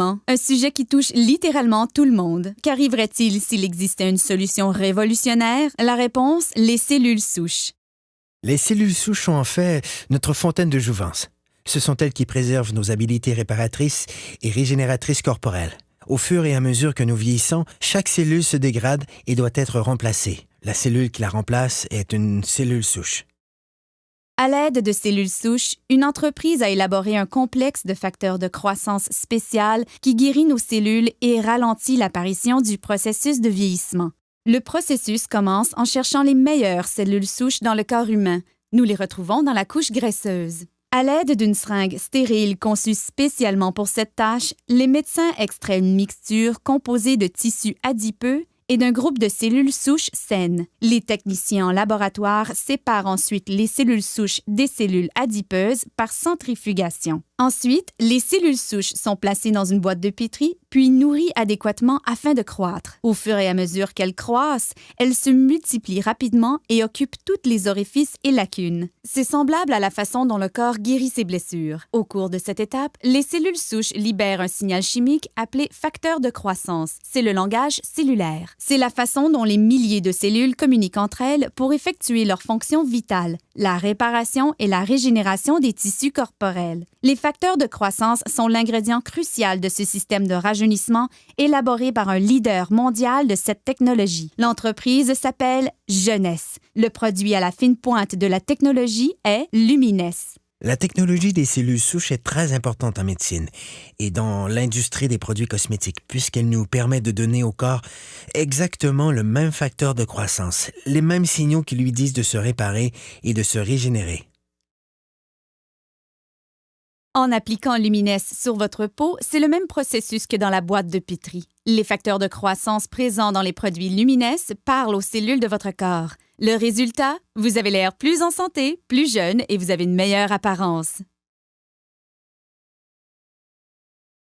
vieillissement, un sujet qui touche littéralement tout le monde. Qu'arriverait-il s'il existait une solution révolutionnaire? La réponse, les cellules souches. Les cellules souches sont en fait notre fontaine de jouvence. Ce sont elles qui préservent nos habiletés réparatrices et régénératrices corporelles. Au fur et à mesure que nous vieillissons, chaque cellule se dégrade et doit être remplacée. La cellule qui la remplace est une cellule souche. À l'aide de cellules souches, une entreprise a élaboré un complexe de facteurs de croissance spécial qui guérit nos cellules et ralentit l'apparition du processus de vieillissement. Le processus commence en cherchant les meilleures cellules souches dans le corps humain. Nous les retrouvons dans la couche graisseuse. À l'aide d'une seringue stérile conçue spécialement pour cette tâche, les médecins extraient une mixture composée de tissus adipeux et d'un groupe de cellules souches saines. Les techniciens en laboratoire séparent ensuite les cellules souches des cellules adipeuses par centrifugation. Ensuite, les cellules souches sont placées dans une boîte de pétri, puis nourries adéquatement afin de croître. Au fur et à mesure qu'elles croissent, elles se multiplient rapidement et occupent toutes les orifices et lacunes. C'est semblable à la façon dont le corps guérit ses blessures. Au cours de cette étape, les cellules souches libèrent un signal chimique appelé facteur de croissance. C'est le langage cellulaire. C'est la façon dont les milliers de cellules communiquent entre elles pour effectuer leurs fonctions vitales, la réparation et la régénération des tissus corporels. Les facteurs de croissance sont l'ingrédient crucial de ce système de rajeunissement élaboré par un leader mondial de cette technologie. L'entreprise s'appelle Jeunesse. Le produit à la fine pointe de la technologie est Lumines. La technologie des cellules souches est très importante en médecine et dans l'industrie des produits cosmétiques puisqu'elle nous permet de donner au corps exactement le même facteur de croissance, les mêmes signaux qui lui disent de se réparer et de se régénérer. En appliquant Lumines sur votre peau, c'est le même processus que dans la boîte de pétri. Les facteurs de croissance présents dans les produits Lumines parlent aux cellules de votre corps. Le résultat, vous avez l'air plus en santé, plus jeune et vous avez une meilleure apparence.